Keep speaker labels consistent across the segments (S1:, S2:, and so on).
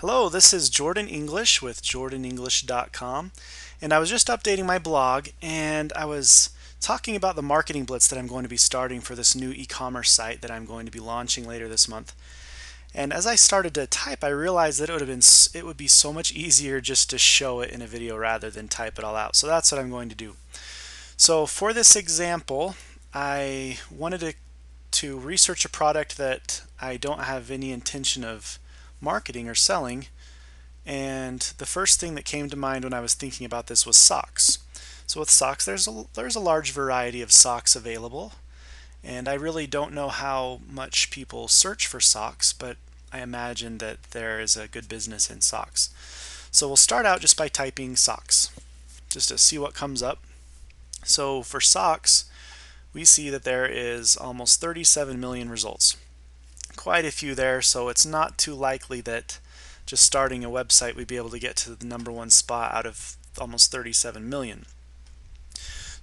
S1: Hello, this is Jordan English with jordanenglish.com, and I was just updating my blog and I was talking about the marketing blitz that I'm going to be starting for this new e-commerce site that I'm going to be launching later this month. And as I started to type, I realized that it would be so much easier just to show it in a video rather than type it all out. So that's what I'm going to do. So for this example, I wanted to research a product that I don't have any intention of marketing or selling, and the first thing that came to mind when I was thinking about this was socks. So with socks, there's a large variety of socks available, and I really don't know how much people search for socks, but I imagine that there is a good business in socks. So we'll start out just by typing socks, just to see what comes up. So for socks, we see that there is almost 37 million results. Quite a few there, so it's not too likely that just starting a website we'd be able to get to the #1 spot out of almost 37 million.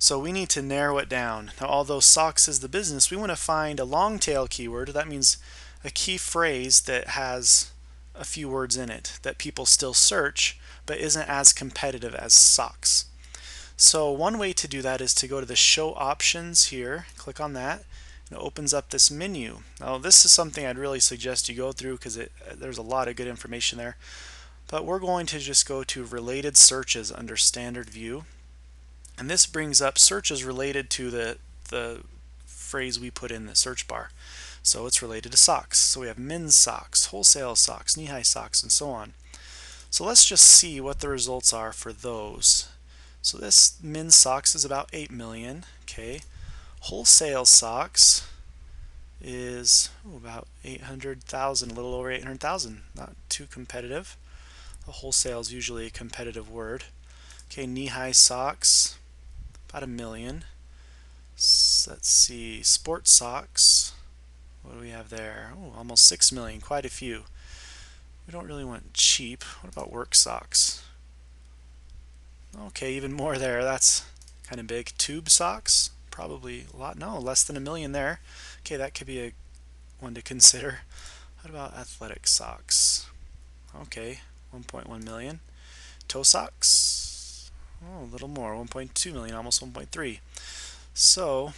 S1: So we need to narrow it down. Now, although socks is the business, we want to find a long tail keyword. That means a key phrase that has a few words in it that people still search but isn't as competitive as socks. So one way to do that is to go to the show options here, click on that, and it opens up this menu. Now this is something I'd really suggest you go through because there's a lot of good information there. But we're going to just go to related searches under standard view, and this brings up searches related to the phrase we put in the search bar. So it's related to socks. So we have men's socks, wholesale socks, knee-high socks, and so on. So let's just see what the results are for those. So this men's socks is about 8 million. Okay. Wholesale socks is about 800,000, a little over 800,000. Not too competitive. The wholesale is usually a competitive word. Okay, knee-high socks, about 1 million. Let's see, sports socks. What do we have there? Oh, almost 6 million, quite a few. We don't really want cheap. What about work socks? Okay, even more there. That's kind of big. Tube socks, probably a lot. No, less than 1 million there. Okay, that could be a one to consider. What about athletic socks? Okay, 1.1 million. Toe socks, oh, a little more, 1.2 million, almost 1.3. So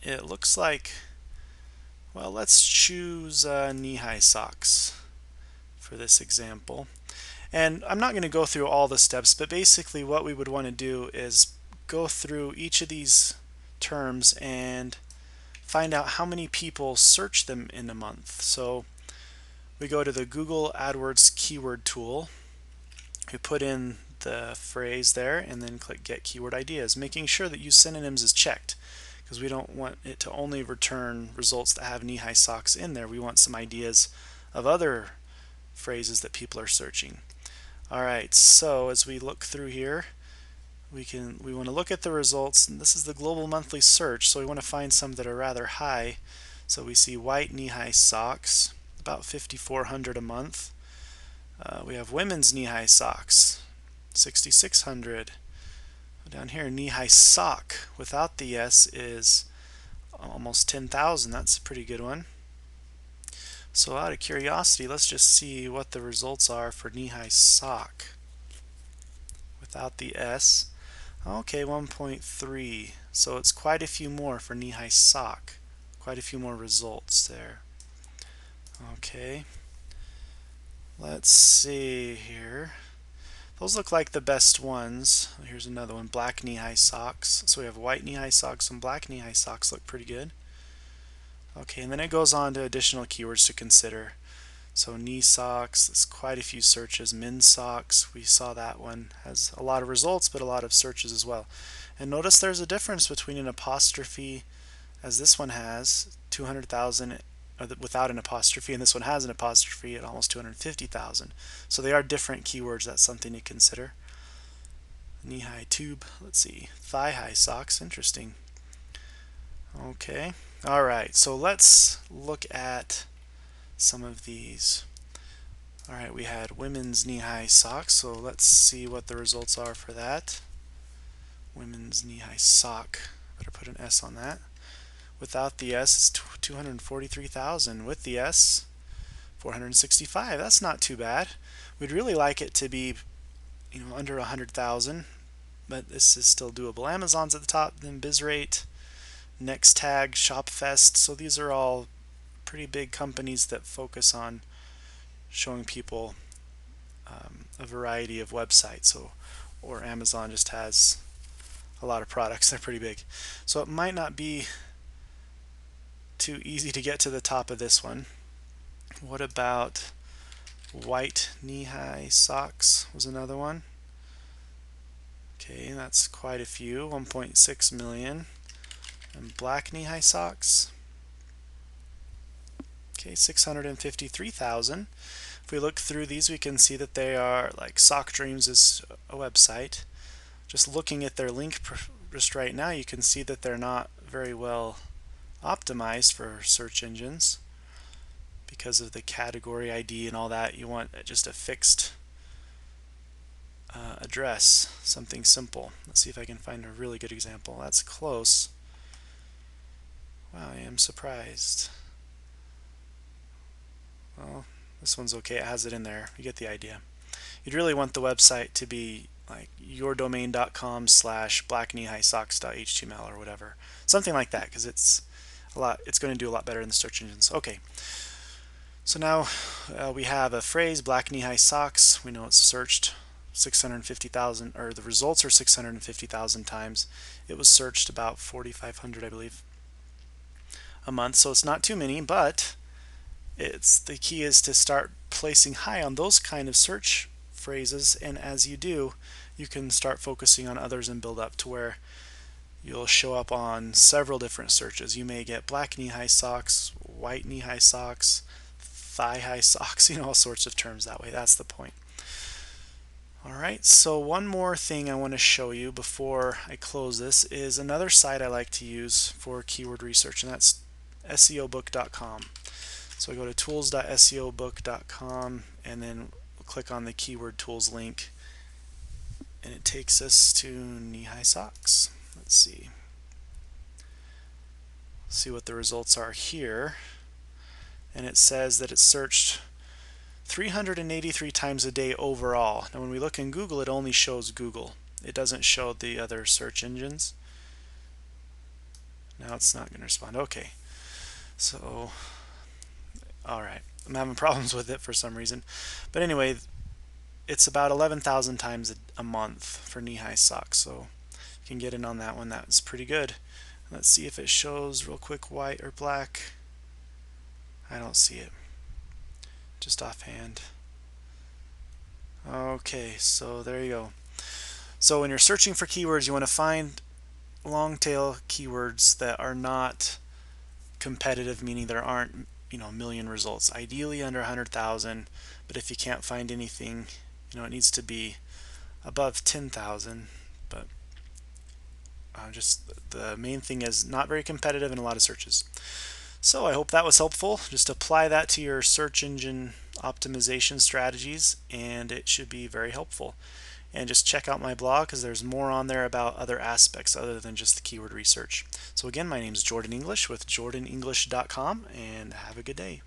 S1: it looks like, well, let's choose knee-high socks for this example. And I'm not going to go through all the steps, but basically what we would want to do is go through each of these terms and find out how many people search them in a month. So we go to the Google AdWords keyword tool. We put in the phrase there and then click Get Keyword Ideas, making sure that Use Synonyms is checked because we don't want it to only return results that have knee-high socks in there. We want some ideas of other phrases that people are searching. Alright, so as we look through here, we want to look at the results, and this is the global monthly search, so we want to find some that are rather high. So we see white knee-high socks, about 5,400 a month. We have women's knee-high socks, 6,600. Down here, knee-high sock without the S is almost 10,000. That's a pretty good one. So out of curiosity, let's just see what the results are for knee-high sock without the S. Okay, 1.3. So it's quite a few more for knee-high sock. Quite a few more results there. Okay. Let's see here. Those look like the best ones. Here's another one, black knee-high socks. So we have white knee-high socks and black knee-high socks look pretty good. Okay, and then it goes on to additional keywords to consider. So knee socks, there's quite a few searches. Men's socks, we saw that one has a lot of results but a lot of searches as well. And notice there's a difference between an apostrophe, as this one has 200,000 without an apostrophe, and this one has an apostrophe at almost 250,000. So they are different keywords. That's something to consider. Knee-high tube, let's see, thigh-high socks, interesting. Okay, alright, so let's look at some of these. Alright, we had women's knee-high socks, so let's see what the results are for that. Women's knee-high sock, better put an S on that. Without the S, it's 243,000. With the S, 465. That's not too bad. We'd really like it to be, under 100,000, but this is still doable. Amazon's at the top, then BizRate, Next Tag, ShopFest. So these are all pretty big companies that focus on showing people a variety of websites. Or Amazon just has a lot of products. They're pretty big. So it might not be too easy to get to the top of this one. What about white knee-high socks was another one. Okay, that's quite a few, 1.6 million. And black knee-high socks. Okay, 653,000. If we look through these, we can see that they are, like, Sock Dreams is a website. Just looking at their link just right now, you can see that they're not very well optimized for search engines because of the category ID and all that. You want just a fixed address, something simple. Let's see if I can find a really good example. That's close. Wow, I am surprised. Well, this one's okay. It has it in there. You get the idea. You'd really want the website to be like yourdomain.com/blackkneehighsocks.html or whatever, something like that, because it's going to do a lot better in the search engines. Okay, so now we have a phrase, black knee-high socks. We know it's searched 650,000, or the results are 650,000 times. It was searched about 4,500, I believe, a month. So it's not too many, but the key is to start placing high on those kind of search phrases, and as you do, you can start focusing on others and build up to where you'll show up on several different searches. You may get black knee-high socks, white knee-high socks, thigh-high socks, all sorts of terms that way. That's the point. Alright, so one more thing I want to show you before I close this is another site I like to use for keyword research, and that's SEObook.com. So I go to tools.seobook.com and then we'll click on the keyword tools link, and it takes us to knee-high socks. Let's see what the results are here, and it says that it's searched 383 times a day overall. Now when we look in Google, it only shows Google. It doesn't show the other search engines. Now it's not going to respond. Okay, so alright, I'm having problems with it for some reason, but anyway, it's about 11,000 times a month for knee-high socks, so you can get in on that one. That's pretty good. Let's see if it shows real quick white or black. I don't see it, just offhand. Okay, so there you go. So when you're searching for keywords, you want to find long tail keywords that are not competitive, meaning there aren't a million results, ideally under 100,000, but if you can't find anything, it needs to be above 10,000. But just the main thing is not very competitive in a lot of searches. So I hope that was helpful. Just apply that to your search engine optimization strategies and it should be very helpful. And just check out my blog because there's more on there about other aspects other than just the keyword research. So again, my name is Jordan English with jordanenglish.com, and have a good day.